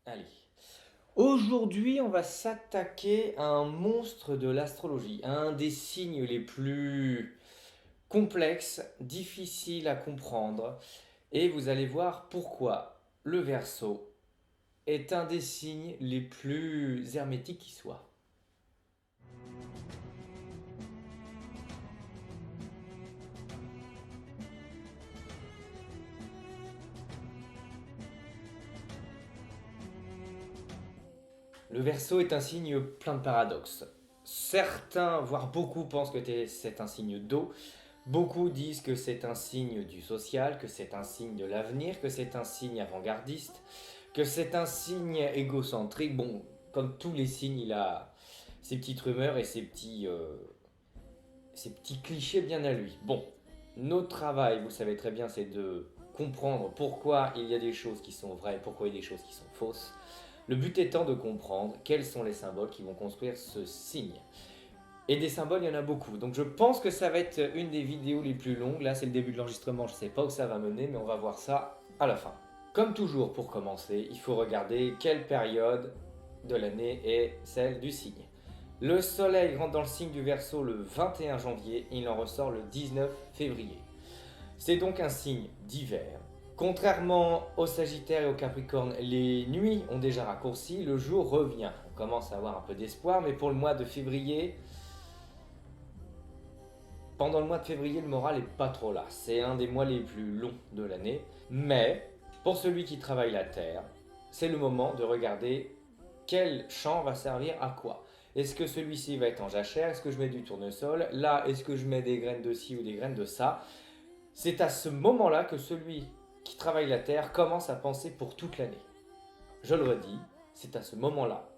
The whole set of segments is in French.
Allez. Aujourd'hui, on va s'attaquer à un monstre de l'astrologie, à un des signes les plus complexes, difficiles à comprendre, et vous allez voir pourquoi le Verseau est un des signes les plus hermétiques qui soit. Le Verseau est un signe plein de paradoxes. Certains, voire beaucoup, pensent que c'est un signe d'eau. Beaucoup disent que c'est un signe du social, que c'est un signe de l'avenir, que c'est un signe avant-gardiste, que c'est un signe égocentrique. Bon, comme tous les signes, il a ses petites rumeurs et ses petits clichés bien à lui. Bon, notre travail, vous savez très bien, c'est de comprendre pourquoi il y a des choses qui sont vraies, pourquoi il y a des choses qui sont fausses. Le but étant de comprendre quels sont les symboles qui vont construire ce signe. Et des symboles, il y en a beaucoup. Donc je pense que ça va être une des vidéos les plus longues. Là, c'est le début de l'enregistrement, je ne sais pas où ça va mener, mais on va voir ça à la fin. Comme toujours, pour commencer, il faut regarder quelle période de l'année est celle du signe. Le soleil rentre dans le signe du Verseau le 21 janvier et il en ressort le 19 février. C'est donc un signe d'hiver. Contrairement au Sagittaire et au Capricorne, les nuits ont déjà raccourci, le jour revient. On commence à avoir un peu d'espoir, mais pour le mois de février, pendant le mois de février, le moral est pas trop là. C'est un des mois les plus longs de l'année. Mais pour celui qui travaille la terre, c'est le moment de regarder quel champ va servir à quoi. Est-ce que celui-ci va être en jachère? Est-ce que je mets du tournesol? Là, est-ce que je mets des graines de ci ou des graines de ça? C'est à ce moment-là que celui qui travaille la terre commence à penser pour toute l'année. Je le redis, c'est à ce moment-là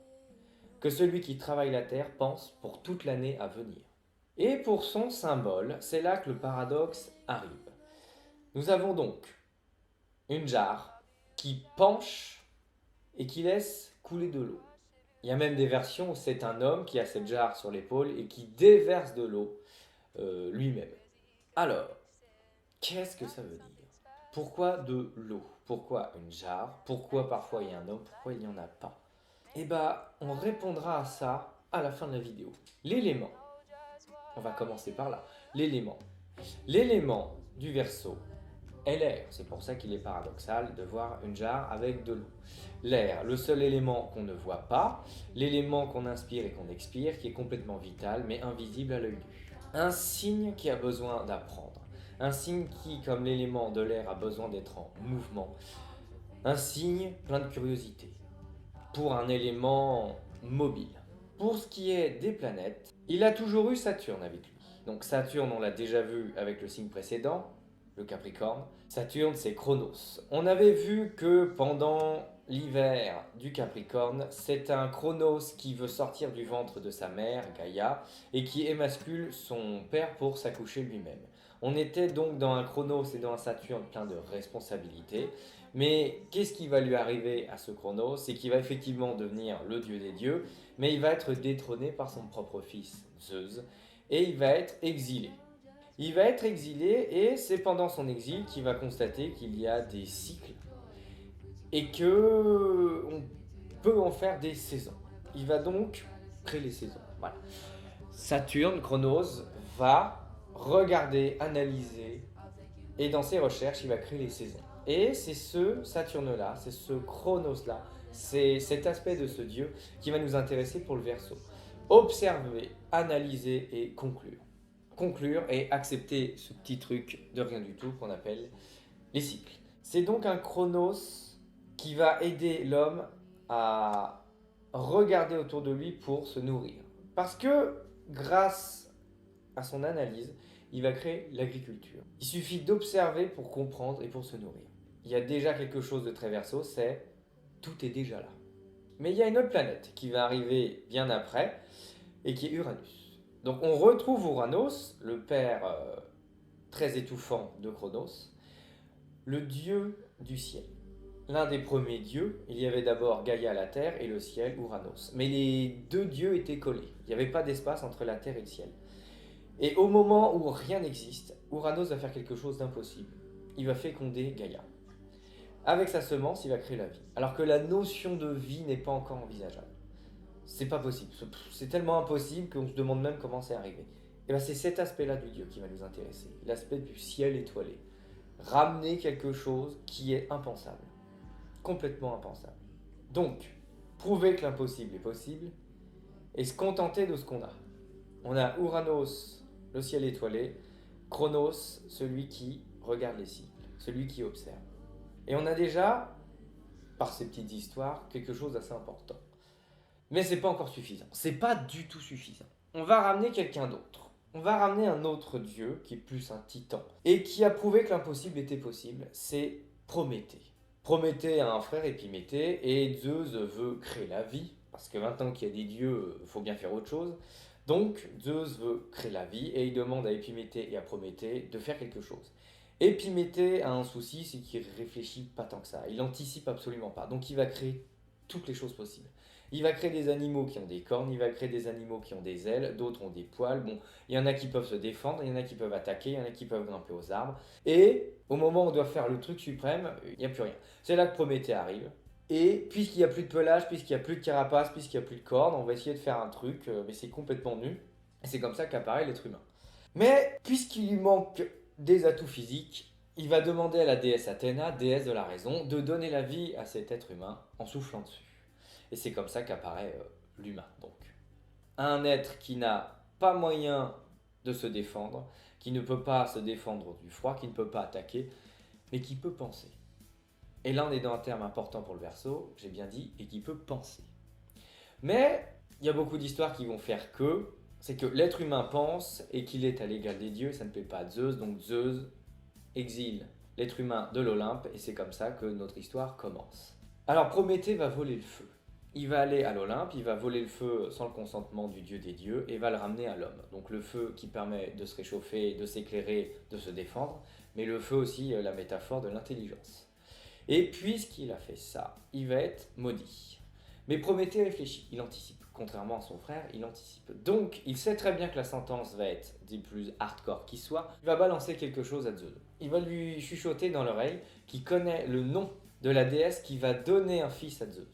que celui qui travaille la terre pense pour toute l'année à venir. Et pour son symbole, c'est là que le paradoxe arrive. Nous avons donc une jarre qui penche et qui laisse couler de l'eau. Il y a même des versions où c'est un homme qui a cette jarre sur l'épaule et qui déverse de l'eau lui-même. Alors, qu'est-ce que ça veut dire? Pourquoi de l'eau? Pourquoi une jarre? Pourquoi parfois il y a un homme? Pourquoi il n'y en a pas? Eh bien, on répondra à ça à la fin de la vidéo. L'élément, on va commencer par là. L'élément. L'élément du Verseau est l'air. C'est pour ça qu'il est paradoxal de voir une jarre avec de l'eau. L'air, le seul élément qu'on ne voit pas, l'élément qu'on inspire et qu'on expire, qui est complètement vital mais invisible à l'œil nu. Un signe qui a besoin d'apprendre. Un signe qui, comme l'élément de l'air, a besoin d'être en mouvement. Un signe plein de curiosité. Pour un élément mobile. Pour ce qui est des planètes, il a toujours eu Saturne avec lui. Donc Saturne, on l'a déjà vu avec le signe précédent, le Capricorne. Saturne, c'est Chronos. On avait vu que pendant l'hiver du Capricorne, c'est un Chronos qui veut sortir du ventre de sa mère, Gaïa, et qui émascule son père pour s'accoucher lui-même. On était donc dans un Chronos et dans un Saturne plein de responsabilités. Mais qu'est-ce qui va lui arriver à ce Chronos? C'est qu'il va effectivement devenir le dieu des dieux, mais il va être détrôné par son propre fils, Zeus, et il va être exilé. Il va être exilé et c'est pendant son exil qu'il va constater qu'il y a des cycles et que on peut en faire des saisons. Il va donc créer les saisons. Voilà. Saturne, Chronos, va regarder, analyser et dans ses recherches, il va créer les saisons. Et c'est ce Saturne-là, c'est ce Chronos-là, c'est cet aspect de ce dieu qui va nous intéresser pour le Verseau. Observer, analyser et conclure. Conclure et accepter ce petit truc de rien du tout qu'on appelle les cycles. C'est donc un Chronos qui va aider l'homme à regarder autour de lui pour se nourrir. Parce que grâce à son analyse, il va créer l'agriculture. Il suffit d'observer pour comprendre et pour se nourrir. Il y a déjà quelque chose de très Verseau, c'est tout est déjà là. Mais il y a une autre planète qui va arriver bien après et qui est Uranus. Donc on retrouve Uranus, le père très étouffant de Chronos, le dieu du ciel. L'un des premiers dieux, il y avait d'abord Gaïa la terre et le ciel Uranus. Mais les deux dieux étaient collés. Il n'y avait pas d'espace entre la terre et le ciel. Et au moment où rien n'existe, Uranus va faire quelque chose d'impossible. Il va féconder Gaïa. avec sa semence, il va créer la vie. Alors que la notion de vie n'est pas encore envisageable. C'est pas possible. C'est tellement impossible qu'on se demande même comment c'est arrivé. Et bien c'est cet aspect-là du Dieu qui va nous intéresser. L'aspect du ciel étoilé. Ramener quelque chose qui est impensable. Complètement impensable. Donc, prouver que l'impossible est possible et se contenter de ce qu'on a. On a Ouranos, le ciel étoilé, Chronos, celui qui regarde les cycles, celui qui observe. Et on a déjà, par ces petites histoires, quelque chose d'assez important. Mais c'est pas encore suffisant. C'est pas du tout suffisant. On va ramener quelqu'un d'autre. On va ramener un autre dieu qui est plus un titan et qui a prouvé que l'impossible était possible. C'est Prométhée. Prométhée a un frère Épiméthée et Zeus veut créer la vie parce que maintenant qu'il y a des dieux, il faut bien faire autre chose. Donc Zeus veut créer la vie et il demande à Épiméthée et à Prométhée de faire quelque chose. Épiméthée a un souci, c'est qu'il réfléchit pas tant que ça. Il anticipe absolument pas. Donc il va créer toutes les choses possibles. Il va créer des animaux qui ont des cornes, il va créer des animaux qui ont des ailes, d'autres ont des poils. Bon, il y en a qui peuvent se défendre, il y en a qui peuvent attaquer, il y en a qui peuvent grimper aux arbres. Et au moment où on doit faire le truc suprême, il n'y a plus rien. C'est là que Prométhée arrive. Et puisqu'il n'y a plus de pelage, puisqu'il n'y a plus de carapace, puisqu'il n'y a plus de cornes, on va essayer de faire un truc, mais c'est complètement nul. Et c'est comme ça qu'apparaît l'être humain. Mais puisqu'il lui manque des atouts physiques, il va demander à la déesse Athéna, déesse de la raison, de donner la vie à cet être humain en soufflant dessus. Et c'est comme ça qu'apparaît l'humain, donc. Un être qui n'a pas moyen de se défendre, qui ne peut pas se défendre du froid, qui ne peut pas attaquer, mais qui peut penser. Et là, on est dans un terme important pour le Verseau, j'ai bien dit, et qui peut penser. Mais il y a beaucoup d'histoires qui vont faire que, c'est que l'être humain pense et qu'il est à l'égal des dieux, et ça ne plaît pas à Zeus, donc Zeus exile l'être humain de l'Olympe, et c'est comme ça que notre histoire commence. Alors Prométhée va voler le feu. Il va aller à l'Olympe, il va voler le feu sans le consentement du dieu des dieux et va le ramener à l'homme. Donc le feu qui permet de se réchauffer, de s'éclairer, de se défendre, mais le feu aussi, la métaphore de l'intelligence. Et puisqu'il a fait ça, il va être maudit. Mais Prométhée réfléchit, il anticipe. Contrairement à son frère, il anticipe. Donc, il sait très bien que la sentence va être des plus hardcore qui soit. Il va balancer quelque chose à Zeus. Il va lui chuchoter dans l'oreille qu'il connaît le nom de la déesse qui va donner un fils à Zeus.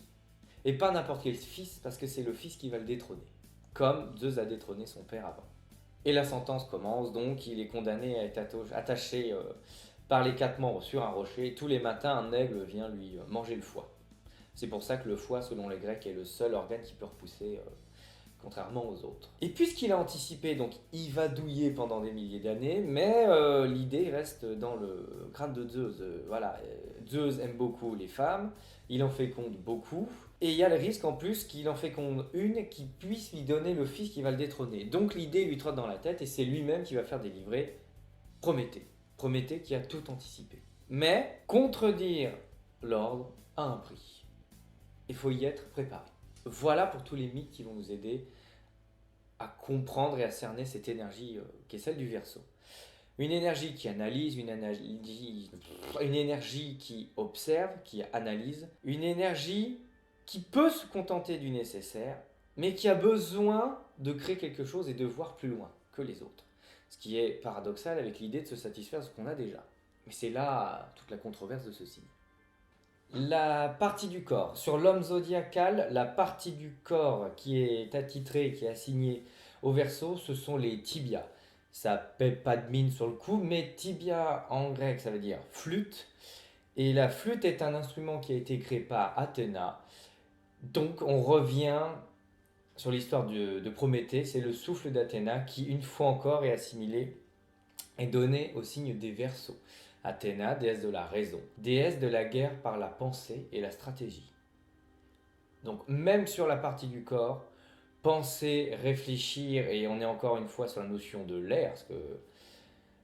Et pas n'importe quel fils, parce que c'est le fils qui va le détrôner. Comme Zeus a détrôné son père avant. Et la sentence commence, donc il est condamné à être attaché par les 4 membres sur un rocher. Et tous les matins, un aigle vient lui manger le foie. C'est pour ça que le foie, selon les Grecs, est le seul organe qui peut repousser, contrairement aux autres. Et puisqu'il a anticipé, donc il va douiller pendant des milliers d'années, mais l'idée reste dans le crâne de Zeus. Voilà, Zeus aime beaucoup les femmes, il en féconde beaucoup, et il y a le risque en plus qu'il en féconde une qui puisse lui donner le fils qui va le détrôner. Donc l'idée lui trotte dans la tête, et c'est lui-même qui va faire délivrer Prométhée. Prométhée qui a tout anticipé. Mais contredire l'ordre a un prix. Il faut y être préparé. Voilà pour tous les mythes qui vont nous aider à comprendre et à cerner cette énergie qui est celle du Verseau. Une énergie qui analyse, une énergie qui observe, qui analyse, une énergie qui peut se contenter du nécessaire, mais qui a besoin de créer quelque chose et de voir plus loin que les autres. Ce qui est paradoxal avec l'idée de se satisfaire de ce qu'on a déjà. Mais c'est là toute la controverse de ce signe. La partie du corps. Sur l'homme zodiacal, la partie du corps qui est attitrée, qui est assignée au Verseau, ce sont les tibias. Ça paie pas de mine sur le coup, mais tibia en grec, ça veut dire flûte. Et la flûte est un instrument qui a été créé par Athéna. Donc on revient sur l'histoire de Prométhée, c'est le souffle d'Athéna qui, une fois encore, est assimilé et donné au signe des Verseaux. Athéna, déesse de la raison, déesse de la guerre par la pensée et la stratégie. Donc même sur la partie du corps, penser, réfléchir, et on est encore une fois sur la notion de l'air, parce que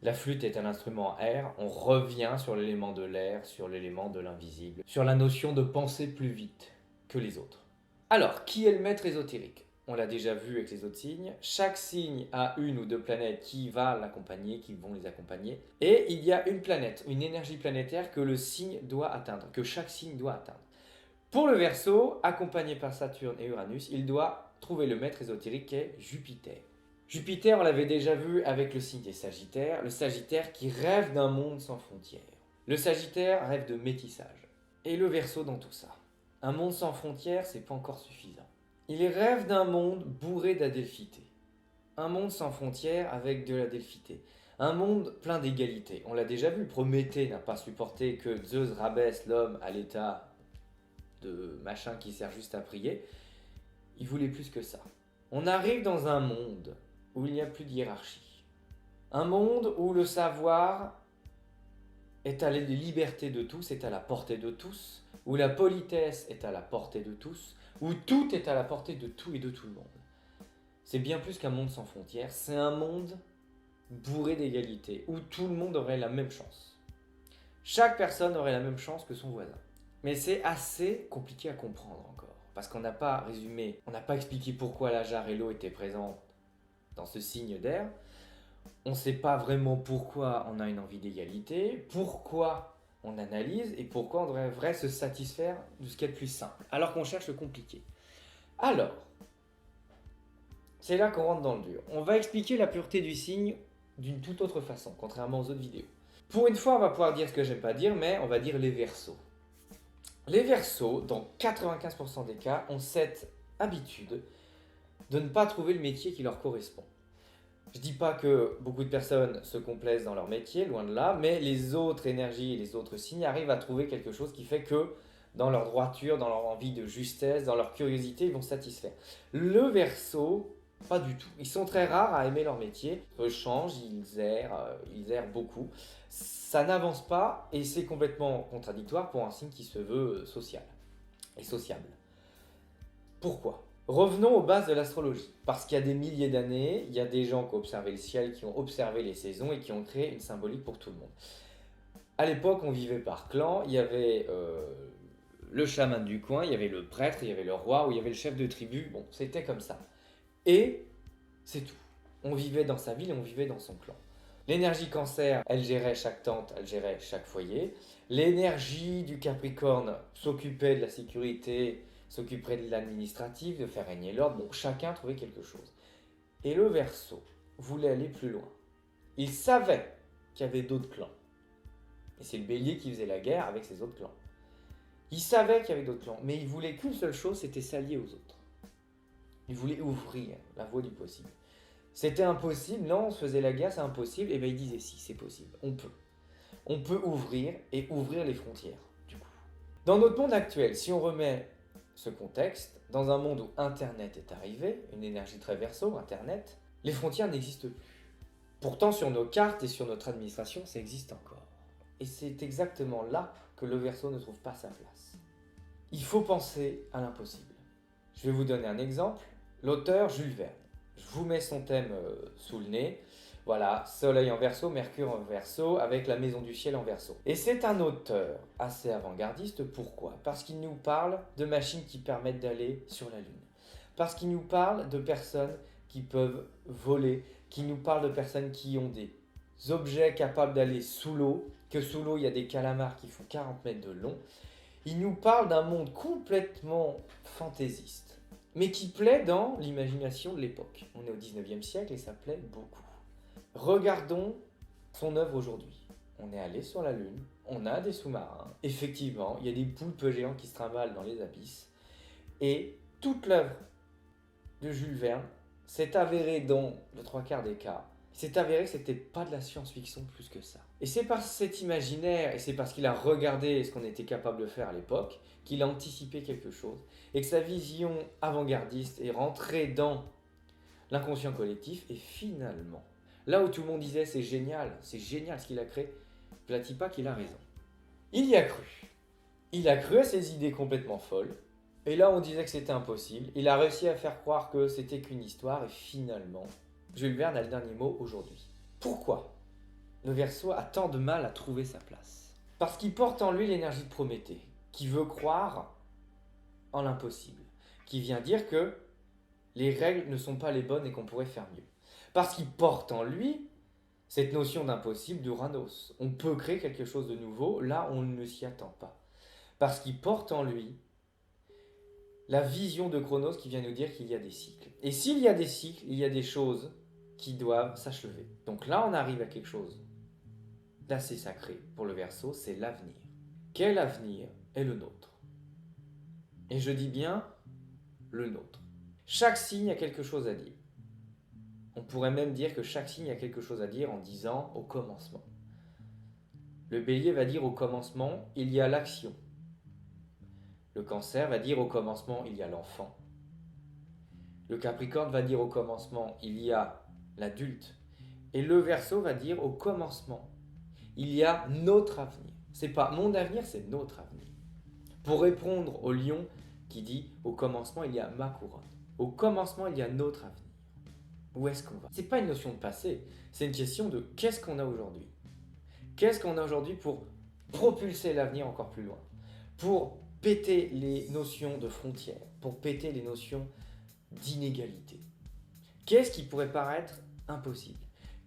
la flûte est un instrument à air, on revient sur l'élément de l'air, sur l'élément de l'invisible, sur la notion de penser plus vite que les autres. Alors, qui est le maître ésotérique ? On l'a déjà vu avec les autres signes. Chaque signe a une ou deux planètes qui vont l'accompagner, qui vont les accompagner. Et il y a une planète, une énergie planétaire que le signe doit atteindre, que chaque signe doit atteindre. Pour le Verseau, accompagné par Saturne et Uranus, il doit trouver le maître ésotérique qui est Jupiter. Jupiter, on l'avait déjà vu avec le signe des Sagittaires, le Sagittaire qui rêve d'un monde sans frontières. Le Sagittaire rêve de métissage. Et le Verseau dans tout ça. Un monde sans frontières, c'est pas encore suffisant. Il rêve d'un monde bourré d'adelphité. Un monde sans frontières avec de l'adelphité. Un monde plein d'égalité. On l'a déjà vu, Prométhée n'a pas supporté que Zeus rabaisse l'homme à l'état de machin qui sert juste à prier. Il voulait plus que ça. On arrive dans un monde où il n'y a plus de hiérarchie. Un monde où le savoir est à la liberté de tous, est à la portée de tous, où la politesse est à la portée de tous, où tout est à la portée de tout et de tout le monde. C'est bien plus qu'un monde sans frontières, c'est un monde bourré d'égalité, où tout le monde aurait la même chance. Chaque personne aurait la même chance que son voisin. Mais c'est assez compliqué à comprendre encore, parce qu'on n'a pas résumé, on n'a pas expliqué pourquoi la jarre et l'eau étaient présentes dans ce signe d'air. On ne sait pas vraiment pourquoi on a une envie d'égalité, pourquoi on analyse et pourquoi on devrait se satisfaire de ce qui est le plus simple, alors qu'on cherche le compliqué. Alors, c'est là qu'on rentre dans le dur. On va expliquer la pureté du signe d'une toute autre façon, contrairement aux autres vidéos. Pour une fois, on va pouvoir dire ce que j'aime pas dire, mais on va dire les Verseaux. Les Verseaux, dans 95% des cas, ont cette habitude de ne pas trouver le métier qui leur correspond. Je dis pas que beaucoup de personnes se complaisent dans leur métier, loin de là, mais les autres énergies et les autres signes arrivent à trouver quelque chose qui fait que dans leur droiture, dans leur envie de justesse, dans leur curiosité, ils vont se satisfaire. Le Verseau, pas du tout. Ils sont très rares à aimer leur métier. Ils changent, ils errent beaucoup. Ça n'avance pas et c'est complètement contradictoire pour un signe qui se veut social et sociable. Pourquoi ? Revenons aux bases de l'astrologie. Parce qu'il y a des milliers d'années, il y a des gens qui ont observé le ciel, qui ont observé les saisons et qui ont créé une symbolique pour tout le monde. À l'époque, on vivait par clan. Il y avait le chaman du coin, il y avait le prêtre, il y avait le roi ou il y avait le chef de tribu. Bon, c'était comme ça. Et c'est tout. On vivait dans sa ville et on vivait dans son clan. L'énergie Cancer, elle gérait chaque tente, elle gérait chaque foyer. L'énergie du Capricorne s'occupait de la sécurité, s'occuperait de l'administratif, de faire régner l'ordre. Bon, chacun trouvait quelque chose. Et le Verseau voulait aller plus loin. Il savait qu'il y avait d'autres clans. Et c'est le Bélier qui faisait la guerre avec ses autres clans. Il savait qu'il y avait d'autres clans, mais il voulait qu'une seule chose, c'était s'allier aux autres. Il voulait ouvrir la voie du possible. C'était impossible, non, on se faisait la guerre, c'est impossible. Et bien il disait si, c'est possible, on peut. On peut ouvrir et ouvrir les frontières, du coup. Dans notre monde actuel, si on remet ce contexte, dans un monde où Internet est arrivé, une énergie très Verseau, Internet, les frontières n'existent plus. Pourtant, sur nos cartes et sur notre administration, ça existe encore. Et c'est exactement là que le Verseau ne trouve pas sa place. Il faut penser à l'impossible. Je vais vous donner un exemple. L'auteur Jules Verne. Je vous mets son thème sous le nez. Voilà, Soleil en Verseau, Mercure en Verseau, avec la Maison du Ciel en Verseau. Et c'est un auteur assez avant-gardiste. Pourquoi ? Parce qu'il nous parle de machines qui permettent d'aller sur la Lune. Parce qu'il nous parle de personnes qui peuvent voler, qui nous parle de personnes qui ont des objets capables d'aller sous l'eau, que sous l'eau il y a des calamars qui font 40 mètres de long. Il nous parle d'un monde complètement fantaisiste, mais qui plaît dans l'imagination de l'époque. On est au 19e siècle et ça plaît beaucoup. Regardons son œuvre aujourd'hui. On est allé sur la Lune, on a des sous-marins. Effectivement, il y a des poulpes géants qui se trimballent dans les abysses. Et toute l'œuvre de Jules Verne s'est avérée dans le 3/4 des cas. C'est avéré que c'était pas de la science-fiction plus que ça. Et c'est par cet imaginaire, et c'est parce qu'il a regardé ce qu'on était capable de faire à l'époque, qu'il a anticipé quelque chose, et que sa vision avant-gardiste est rentrée dans l'inconscient collectif, et finalement, là où tout le monde disait c'est génial ce qu'il a créé, je ne dis pas qu'il a raison. Il y a cru. Il a cru à ses idées complètement folles, et là on disait que c'était impossible. Il a réussi à faire croire que c'était qu'une histoire, et finalement, Jules Verne a le dernier mot aujourd'hui. Pourquoi le Verseau a tant de mal à trouver sa place ? Parce qu'il porte en lui l'énergie de Prométhée, qui veut croire en l'impossible, qui vient dire que les règles ne sont pas les bonnes et qu'on pourrait faire mieux. Parce qu'il porte en lui cette notion d'impossible d'Uranos. On peut créer quelque chose de nouveau, là on ne s'y attend pas. Parce qu'il porte en lui la vision de Chronos qui vient nous dire qu'il y a des cycles. Et s'il y a des cycles, il y a des choses qui doivent s'achever. Donc là, on arrive à quelque chose d'assez sacré pour le Verseau, c'est l'avenir. Quel avenir ? est le nôtre. Et je dis bien le nôtre. Chaque signe a quelque chose à dire. On pourrait même dire que chaque signe a quelque chose à dire en disant au commencement. Le bélier va dire au commencement, il y a l'action. Le cancer va dire au commencement, il y a l'enfant. Le capricorne va dire au commencement, il y a l'adulte. Et le verseau va dire au commencement, il y a notre avenir. C'est pas mon avenir, c'est notre avenir. Pour répondre au lion qui dit au commencement, il y a ma couronne. Au commencement, il y a notre avenir. Où est-ce qu'on va? C'est pas une notion de passé, c'est une question de qu'est-ce qu'on a aujourd'hui. Qu'est-ce qu'on a aujourd'hui pour propulser l'avenir encore plus loin? Pour péter les notions de frontières, pour péter les notions d'inégalité. Qu'est-ce qui pourrait paraître impossible?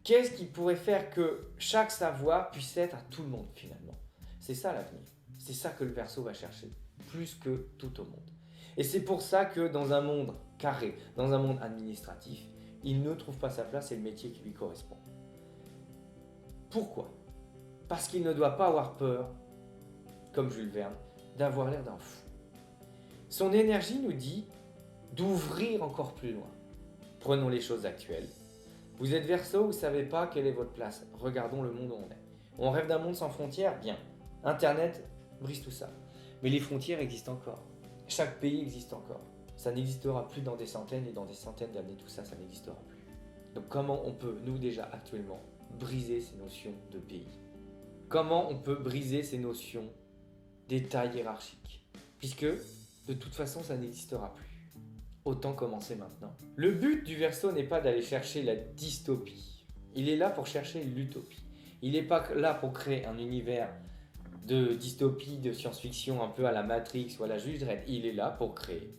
Qu'est-ce qui pourrait faire que chaque savoir puisse être à tout le monde finalement? C'est ça l'avenir. C'est ça que le Verseau va chercher, plus que tout au monde. Et c'est pour ça que dans un monde carré, dans un monde administratif, il ne trouve pas sa place et le métier qui lui correspond. Pourquoi? Parce qu'il ne doit pas avoir peur, comme Jules Verne, d'avoir l'air d'un fou. Son énergie nous dit d'ouvrir encore plus loin. Prenons les choses actuelles. Vous êtes Verseau, vous ne savez pas quelle est votre place. Regardons le monde où on est. On rêve d'un monde sans frontières? Bien. Internet brise tout ça. Mais les frontières existent encore. Chaque pays existe encore. Ça n'existera plus dans des centaines et dans des centaines d'années, tout ça, ça n'existera plus. Donc comment on peut, nous déjà actuellement, briser ces notions de pays? Comment on peut briser ces notions d'état hiérarchique? Puisque, de toute façon, ça n'existera plus. Autant commencer maintenant. Le but du Verseau n'est pas d'aller chercher la dystopie. Il est là pour chercher l'utopie. Il n'est pas là pour créer un univers de dystopie, de science-fiction un peu à la Matrix ou à la Juge Dredd. Il est là pour créer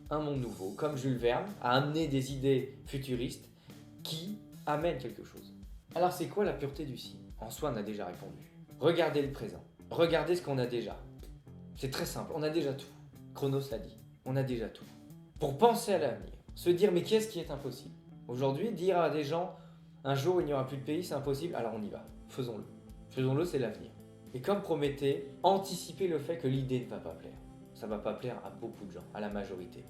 un monde nouveau, comme Jules Verne a amené des idées futuristes qui amènent quelque chose. Alors c'est quoi la pureté du signe? En soi, on a déjà répondu. Regardez le présent. Regardez ce qu'on a déjà. C'est très simple, on a déjà tout. Chronos l'a dit, on a déjà tout. Pour penser à l'avenir, se dire mais qu'est-ce qui est impossible? Aujourd'hui, dire à des gens un jour il n'y aura plus de pays, c'est impossible, alors on y va, faisons-le. Faisons-le, c'est l'avenir. Et comme Prométhée, anticiper le fait que l'idée ne va pas plaire. Ça ne va pas plaire à beaucoup de gens, à la majorité.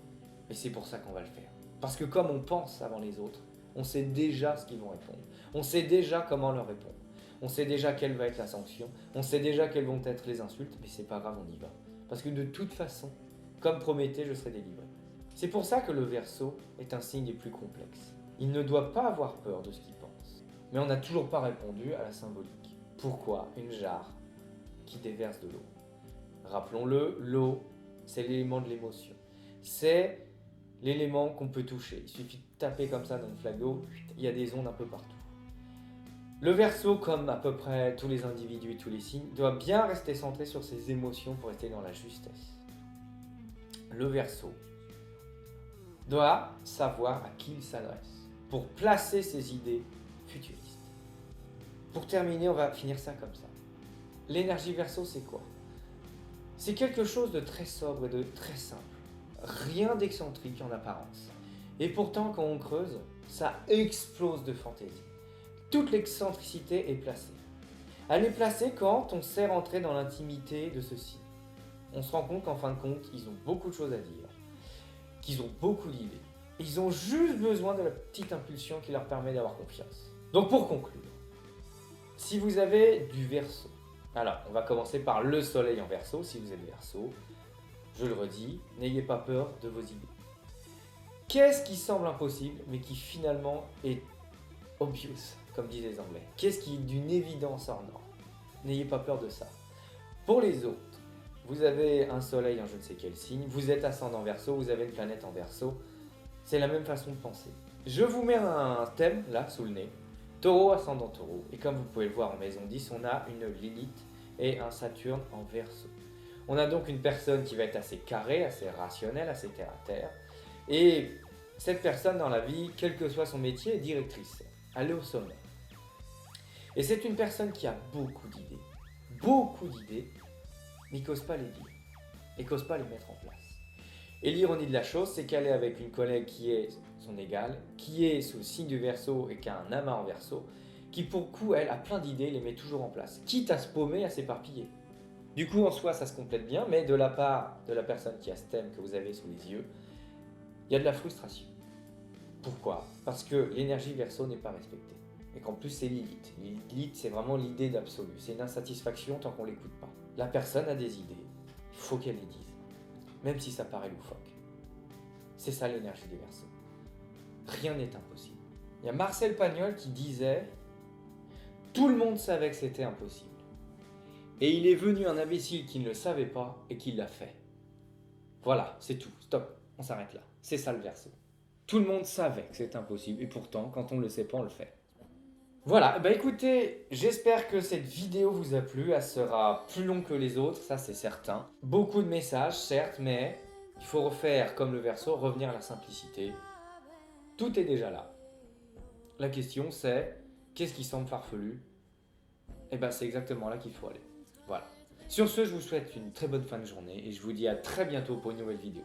Mais c'est pour ça qu'on va le faire. Parce que comme on pense avant les autres, on sait déjà ce qu'ils vont répondre. On sait déjà comment leur répondre. On sait déjà quelle va être la sanction. On sait déjà quelles vont être les insultes. Mais c'est pas grave, on y va. Parce que de toute façon, comme Prométhée, je serai délivré. C'est pour ça que le Verseau est un signe des plus complexes. Il ne doit pas avoir peur de ce qu'il pense. Mais on n'a toujours pas répondu à la symbolique. Pourquoi une jarre qui déverse de l'eau? Rappelons-le, l'eau, c'est l'élément de l'émotion. C'est l'élément qu'on peut toucher. Il suffit de taper comme ça dans une flaque d'eau, il y a des ondes un peu partout. Le Verseau, comme à peu près tous les individus et tous les signes, doit bien rester centré sur ses émotions pour rester dans la justesse. Le Verseau doit savoir à qui il s'adresse pour placer ses idées futuristes. Pour terminer, on va finir ça comme ça. L'énergie Verseau, c'est quoi? C'est quelque chose de très sobre et de très simple. Rien d'excentrique en apparence. Et pourtant, quand on creuse, ça explose de fantaisie. Toute l'excentricité est placée. Elle est placée quand on sait rentrer dans l'intimité de ceux-ci. On se rend compte qu'en fin de compte, ils ont beaucoup de choses à dire, qu'ils ont beaucoup d'idées. Ils ont juste besoin de la petite impulsion qui leur permet d'avoir confiance. Donc pour conclure, si vous avez du Verseau, alors on va commencer par le soleil en Verseau, si vous êtes Verseau, je le redis, n'ayez pas peur de vos idées. Qu'est-ce qui semble impossible, mais qui finalement est obvious, comme disent les Anglais? Qu'est-ce qui est d'une évidence hors norme? N'ayez pas peur de ça. Pour les autres, vous avez un soleil en je ne sais quel signe, vous êtes ascendant Verseau, vous avez une planète en Verseau, c'est la même façon de penser. Je vous mets un thème, là, sous le nez, Taureau, ascendant Taureau, et comme vous pouvez le voir en maison 10, on a une Lilith et un Saturne en Verseau. On a donc une personne qui va être assez carrée, assez rationnelle, assez terre-à-terre. Et cette personne dans la vie, quel que soit son métier, est directrice. Elle est au sommet. Et c'est une personne qui a beaucoup d'idées, mais qui n'ose pas les dire. Et qui n'ose pas les mettre en place. Et l'ironie de la chose, c'est qu'elle est avec une collègue qui est son égale, qui est sous le signe du Verseau et qui a un amas en Verseau, qui pour le coup, elle a plein d'idées, les met toujours en place. Quitte à se paumer, à s'éparpiller. Du coup, en soi, ça se complète bien, mais de la part de la personne qui a ce thème que vous avez sous les yeux, il y a de la frustration. Pourquoi? Parce que l'énergie Verseau n'est pas respectée. Et qu'en plus, c'est Lilith. Lilith, c'est vraiment l'idée d'absolu. C'est une insatisfaction tant qu'on ne l'écoute pas. La personne a des idées, il faut qu'elle les dise. Même si ça paraît loufoque. C'est ça l'énergie des Verseaux. Rien n'est impossible. Il y a Marcel Pagnol qui disait « Tout le monde savait que c'était impossible. Et il est venu un imbécile qui ne le savait pas et qui l'a fait. » Voilà, c'est tout. Stop. On s'arrête là. C'est ça le Verseau. Tout le monde savait que c'était impossible et pourtant, quand on ne le sait pas, on le fait. Voilà, bah écoutez, j'espère que cette vidéo vous a plu. Elle sera plus longue que les autres, ça c'est certain. Beaucoup de messages, certes, mais il faut refaire comme le Verseau, revenir à la simplicité. Tout est déjà là. La question c'est, qu'est-ce qui semble farfelu? Et ben c'est exactement là qu'il faut aller. Voilà. Sur ce, je vous souhaite une très bonne fin de journée et je vous dis à très bientôt pour une nouvelle vidéo.